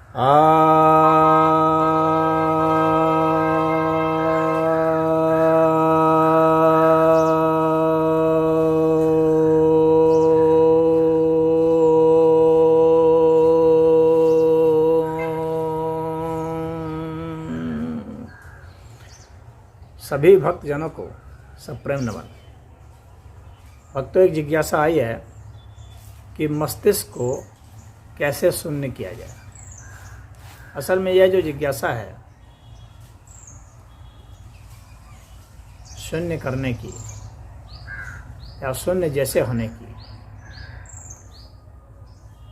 सभी भक्तजनों को सप्रेम नमन। भक्तों, एक जिज्ञासा आई है कि मस्तिष्क को कैसे शून्य किया जाए। असल में यह जो जिज्ञासा है शून्य करने की या शून्य जैसे होने की,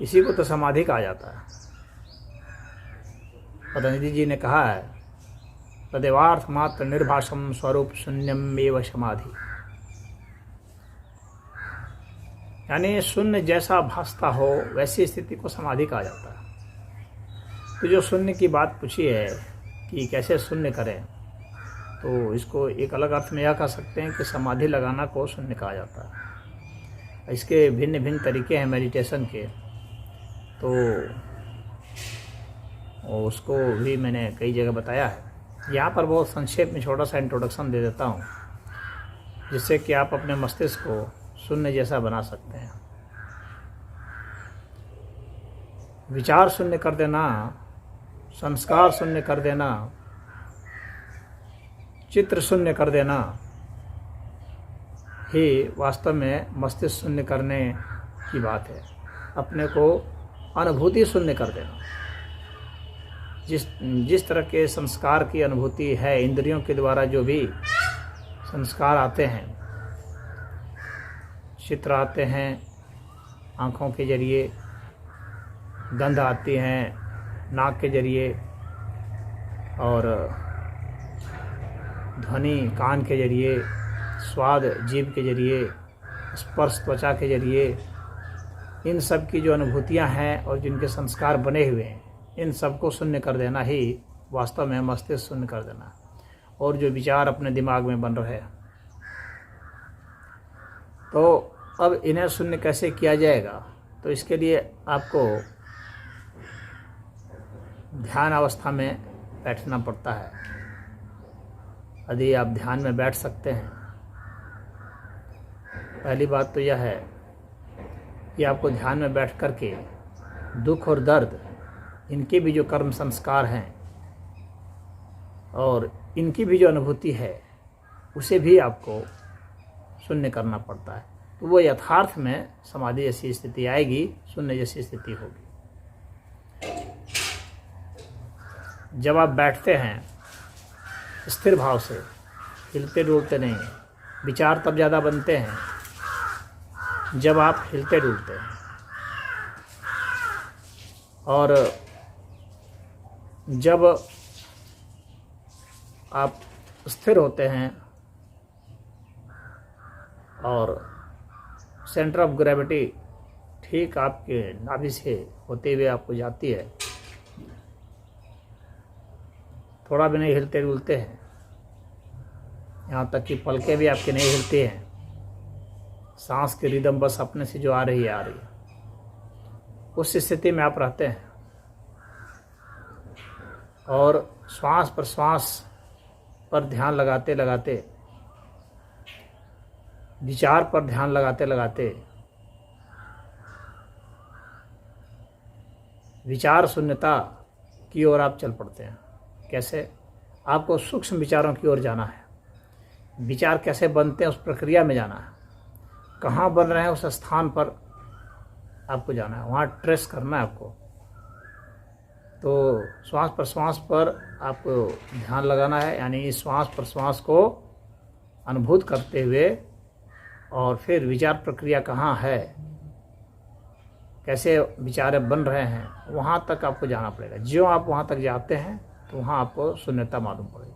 इसी को तो समाधि कहा जाता है। पतंजलि जी ने कहा है, तदेवार्थ मात्र निर्भाषम स्वरूप शून्यम एव समाधि। यानी शून्य जैसा भासता हो वैसी स्थिति को समाधि कहा जाता है। तो जो शून्य की बात पूछी है कि कैसे शून्य करें, तो इसको एक अलग अर्थ में यह कह सकते हैं कि समाधि लगाना को शून्य कहा जाता है। इसके भिन्न भिन्न तरीके हैं मेडिटेशन के, तो उसको भी मैंने कई जगह बताया है। यहाँ पर बहुत संक्षेप में छोटा सा इंट्रोडक्शन दे देता हूँ, जिससे कि आप अपने मस्तिष्क को शून्य जैसा बना सकते हैं। विचार शून्य कर देना, संस्कार शून्य कर देना, चित्र शून्य कर देना ही वास्तव में मस्तिष्क शून्य करने की बात है। अपने को अनुभूति शून्य कर देना। जिस तरह के संस्कार की अनुभूति है, इंद्रियों के द्वारा जो भी संस्कार आते हैं, चित्र आते हैं आँखों के जरिए, गंध आती हैं नाक के जरिए, और ध्वनि कान के जरिए, स्वाद जीभ के जरिए, स्पर्श त्वचा के जरिए, इन सब की जो अनुभूतियां हैं और जिनके संस्कार बने हुए हैं, इन सबको शून्य कर देना ही वास्तव में मस्तिष्क शून्य कर देना। और जो विचार अपने दिमाग में बन रहे हैं, तो अब इन्हें शून्य कैसे किया जाएगा? तो इसके लिए आपको ध्यान अवस्था में बैठना पड़ता है। यदि आप ध्यान में बैठ सकते हैं, पहली बात तो यह है कि आपको ध्यान में बैठ कर के दुख और दर्द, इनके भी जो कर्म संस्कार हैं और इनकी भी जो अनुभूति है, उसे भी आपको शून्य करना पड़ता है। तो वो यथार्थ में समाधि जैसी स्थिति आएगी, शून्य जैसी स्थिति होगी। जब आप बैठते हैं स्थिर भाव से, हिलते डुलते नहीं, विचार तब ज़्यादा बनते हैं जब आप हिलते डुलते हैं। और जब आप स्थिर होते हैं और सेंटर ऑफ ग्रेविटी ठीक आपके नाभि से होते हुए आपको जाती है, थोड़ा भी नहीं हिलते डुलते हैं, यहाँ तक कि पलकें भी आपकी नहीं हिलती हैं, सांस की रिदम बस अपने से जो आ रही है, उस स्थिति में आप रहते हैं। और श्वास प्रश्वास पर ध्यान लगाते लगाते, विचार पर ध्यान लगाते लगाते विचार शून्यता की ओर आप चल पड़ते हैं। कैसे? आपको सूक्ष्म विचारों की ओर जाना है। विचार कैसे बनते हैं उस प्रक्रिया में जाना है। कहाँ बन रहे हैं उस स्थान पर आपको जाना है, वहाँ ट्रेस करना है आपको। तो श्वास प्रश्वास पर आपको ध्यान लगाना है, यानी श्वास प्रश्वास को अनुभूत करते हुए, और फिर विचार प्रक्रिया कहाँ है, कैसे विचार बन रहे हैं, वहाँ तक आपको जाना पड़ेगा। जो आप वहाँ तक जाते हैं तो वहाँ आपको शून्यता मालूम पड़ेगी।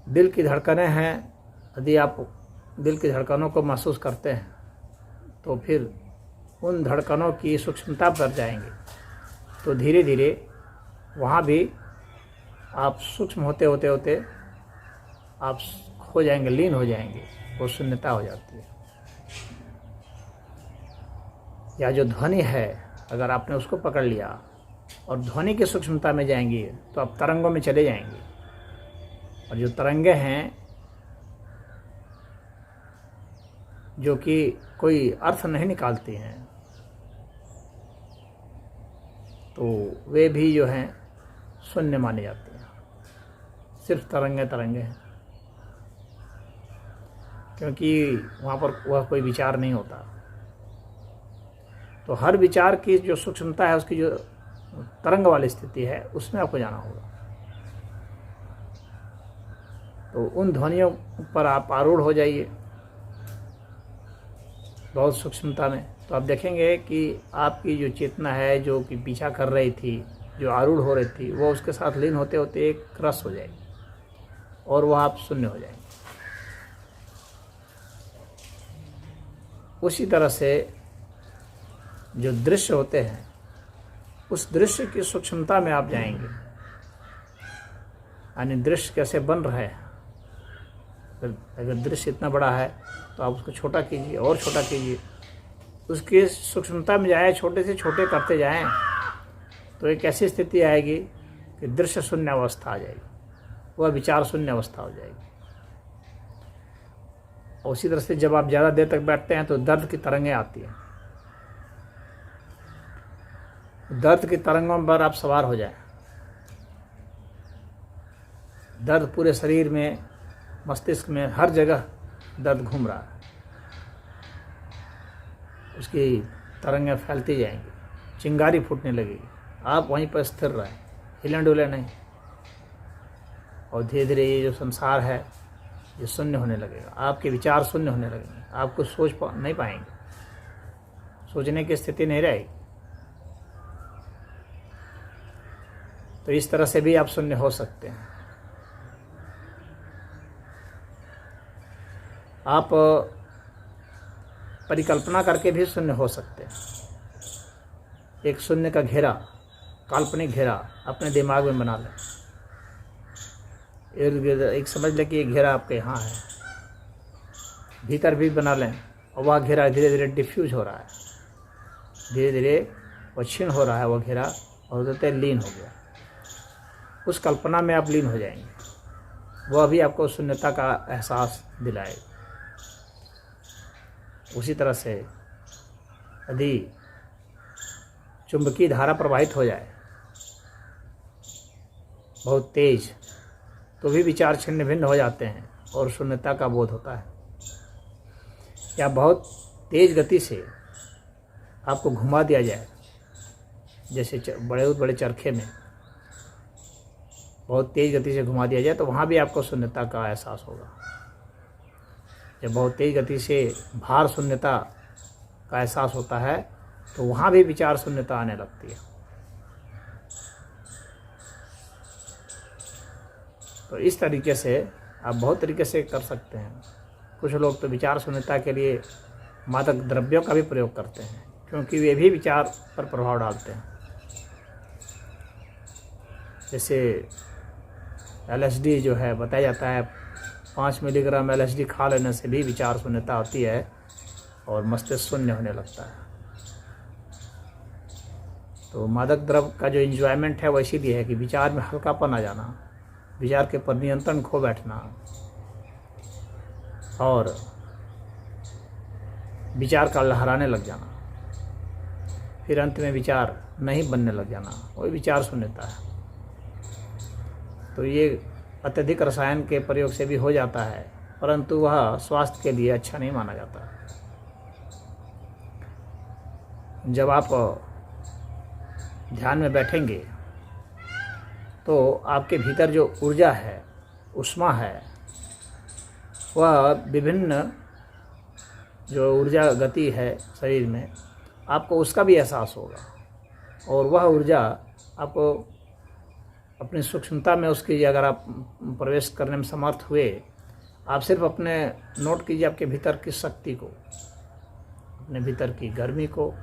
दिल की धड़कनें हैं, यदि आप दिल की धड़कनों को महसूस करते हैं तो फिर उन धड़कनों की सूक्ष्मता पर जाएंगे, तो धीरे धीरे वहाँ भी आप सूक्ष्म होते होते होते आप हो जाएंगे, लीन हो जाएंगे, वो शून्यता हो जाती है। या जो ध्वनि है, अगर आपने उसको पकड़ लिया और ध्वनि की सूक्ष्मता में जाएंगे तो आप तरंगों में चले जाएंगे। और जो तरंगे हैं जो कि कोई अर्थ नहीं निकालती हैं, तो वे भी जो हैं शून्य माने जाते हैं। सिर्फ तरंगे तरंगे हैं, क्योंकि वहाँ पर वह कोई विचार नहीं होता। तो हर विचार की जो सूक्ष्मता है, उसकी जो तरंग वाली स्थिति है, उसमें आपको जाना होगा। तो उन ध्वनियों पर आप आरूढ़ हो जाइए बहुत सूक्ष्मता में, तो आप देखेंगे कि आपकी जो चेतना है, जो कि पीछा कर रही थी, जो आरूढ़ हो रही थी, वो उसके साथ लीन होते होते एक रस हो जाएगी और वह आप शून्य हो जाएंगे। उसी तरह से जो दृश्य होते हैं, उस दृश्य की सूक्ष्मता में आप जाएंगे। यानी दृश्य कैसे बन रहा है। अगर दृश्य इतना बड़ा है तो आप उसको छोटा कीजिए और छोटा कीजिए, उसकी सूक्ष्मता में जाए, छोटे से छोटे करते जाएं, तो एक ऐसी स्थिति आएगी कि दृश्य शून्य अवस्था आ जाएगी, वह विचार शून्य अवस्था हो जाएगी। और उसी तरह से जब आप ज़्यादा देर तक बैठते हैं तो दर्द की तरंगें आती हैं। दर्द की तरंगों पर आप सवार हो जाएं। दर्द पूरे शरीर में, मस्तिष्क में, हर जगह दर्द घूम रहा है, उसकी तरंगें फैलती जाएंगी, चिंगारी फूटने लगेगी। आप वहीं पर स्थिर रहें, हिलन डुले नहीं, और धीरे धीरे ये जो संसार है ये शून्य होने लगेगा। आपके विचार शून्य होने लगेंगे, आप कुछ सोच नहीं पाएंगे, सोचने की स्थिति नहीं रहेगी। तो इस तरह से भी आप शून्य हो सकते हैं। आप परिकल्पना करके भी शून्य हो सकते हैं। एक शून्य का घेरा, काल्पनिक घेरा अपने दिमाग में बना लें। एक समझ लें कि ये घेरा आपके यहाँ है, भीतर भी बना लें, और वह घेरा धीरे धीरे डिफ्यूज हो रहा है, धीरे धीरे वह क्षीण हो रहा है वह घेरा, और होते लीन हो गया। उस कल्पना में आप लीन हो जाएंगे, वह भी आपको शून्यता का एहसास दिलाएगा। उसी तरह से यदि चुंबकीय धारा प्रवाहित हो जाए बहुत तेज, तो भी विचार छिन्न भिन्न हो जाते हैं और शून्यता का बोध होता है। या बहुत तेज गति से आपको घुमा दिया जाए, जैसे बड़े बड़े चरखे में बहुत तेज गति से घुमा दिया जाए, तो वहाँ भी आपको शून्यता का एहसास होगा। जब बहुत तेज गति से भार शून्यता का एहसास होता है, तो वहाँ भी विचार शून्यता आने लगती है। तो इस तरीके से आप बहुत तरीके से कर सकते हैं। कुछ लोग तो विचार शून्यता के लिए मादक द्रव्यों का भी प्रयोग करते हैं, क्योंकि वे भी विचार पर प्रभाव डालते हैं। जैसे LSD जो है, बताया जाता है 5 मिलीग्राम LSD खा लेने से भी विचार शून्यता होती है और मस्तिष्क शून्य होने लगता है। तो मादक द्रव्य का जो एंजॉयमेंट है वो इसीलिए है कि विचार में हल्कापन आ जाना, विचार के पर नियंत्रण खो बैठना, और विचार का लहराने लग जाना, फिर अंत में विचार नहीं बनने लग जाना, वही विचार शून्यता है। तो ये अत्यधिक रसायन के प्रयोग से भी हो जाता है, परंतु वह स्वास्थ्य के लिए अच्छा नहीं माना जाता। जब आप ध्यान में बैठेंगे तो आपके भीतर जो ऊर्जा है, ऊष्मा है, वह विभिन्न जो ऊर्जा गति है शरीर में, आपको उसका भी एहसास होगा, और वह ऊर्जा आपको अपनी सूक्ष्मता में उसकी अगर आप प्रवेश करने में समर्थ हुए, आप सिर्फ अपने नोट कीजिए आपके भीतर की शक्ति को, अपने भीतर की गर्मी को,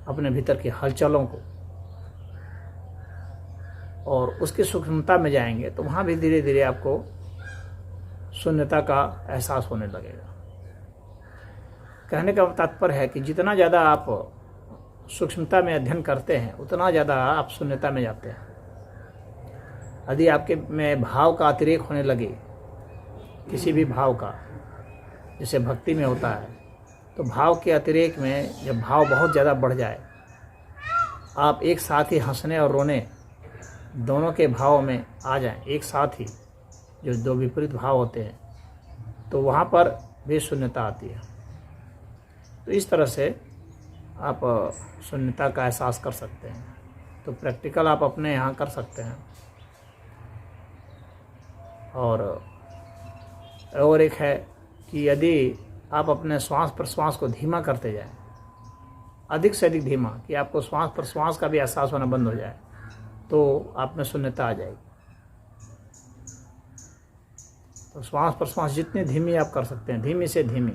अपने भीतर की हलचलों को, और उसकी सूक्ष्मता में जाएंगे तो वहाँ भी धीरे धीरे आपको शून्यता का एहसास होने लगेगा। कहने का तात्पर्य है कि जितना ज़्यादा आप सूक्ष्मता में अध्ययन करते हैं उतना ज़्यादा आप शून्यता में जाते हैं। यदि आपके में भाव का अतिरेक होने लगे, किसी भी भाव का, जैसे भक्ति में होता है, तो भाव के अतिरेक में जब भाव बहुत ज़्यादा बढ़ जाए, आप एक साथ ही हंसने और रोने दोनों के भाव में आ जाएं एक साथ ही, जो दो विपरीत भाव होते हैं, तो वहाँ पर भी शून्यता आती है। तो इस तरह से आप शून्यता का एहसास कर सकते हैं। तो प्रैक्टिकल आप अपने यहाँ कर सकते हैं। और एक है कि यदि आप अपने श्वास प्रश्वास को धीमा करते जाएं, अधिक से अधिक धीमा, कि आपको श्वास प्रश्वास का भी एहसास होना बंद हो जाए, तो आप में शून्यता आ जाएगी। तो श्वास प्रश्वास जितनी धीमी आप कर सकते हैं, धीमी से धीमी,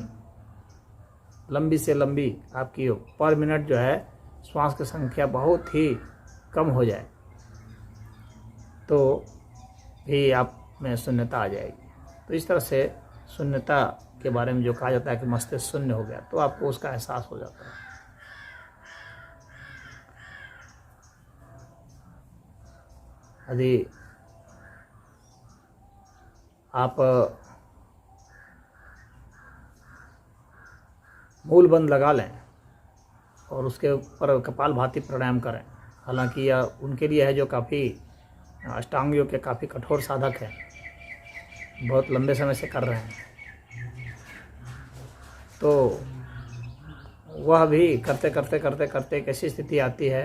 लंबी से लंबी आपकी पर मिनट जो है श्वास की संख्या बहुत ही कम हो जाए, तो भी आप में शून्यता आ जाएगी। तो इस तरह से शून्यता के बारे में जो कहा जाता है कि मस्तिष्क शून्य हो गया, तो आपको उसका एहसास हो जाता है। यदि आप मूल बंद लगा लें और उसके ऊपर कपालभाति प्राणायाम करें, हालांकि यह उनके लिए है जो काफ़ी अष्टांग योग के काफ़ी कठोर साधक हैं, बहुत लंबे समय से कर रहे हैं, तो वह भी करते करते करते करते एक ऐसी स्थिति आती है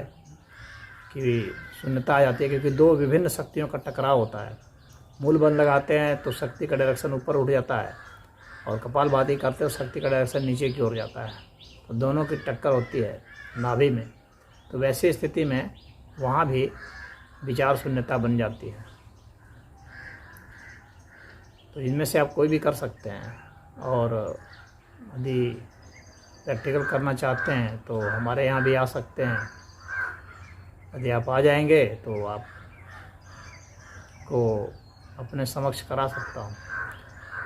कि शून्यता आ जाती है, क्योंकि दो विभिन्न शक्तियों का टकराव होता है। मूल बंद लगाते हैं तो शक्ति का डायरेक्शन ऊपर उठ जाता है, और कपालभाति करते हो शक्ति का डायरेक्शन नीचे की ओर जाता है, तो दोनों की टक्कर होती है नाभि में। तो वैसी स्थिति में वहाँ भी विचार शून्यता बन जाती है। तो इनमें से आप कोई भी कर सकते हैं, और यदि प्रैक्टिकल करना चाहते हैं तो हमारे यहाँ भी आ सकते हैं। यदि आप आ जाएंगे तो आपको अपने समक्ष करा सकता हूँ,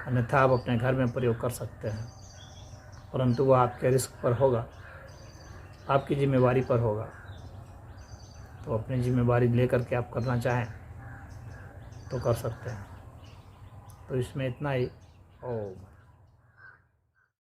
अन्यथा आप अपने घर में प्रयोग कर सकते हैं, परंतु वह आपके रिस्क पर होगा, आपकी जिम्मेवारी पर होगा। तो अपनी जिम्मेवारी लेकर के आप करना चाहें तो कर सकते हैं। तो इसमें इतना ही। ओम।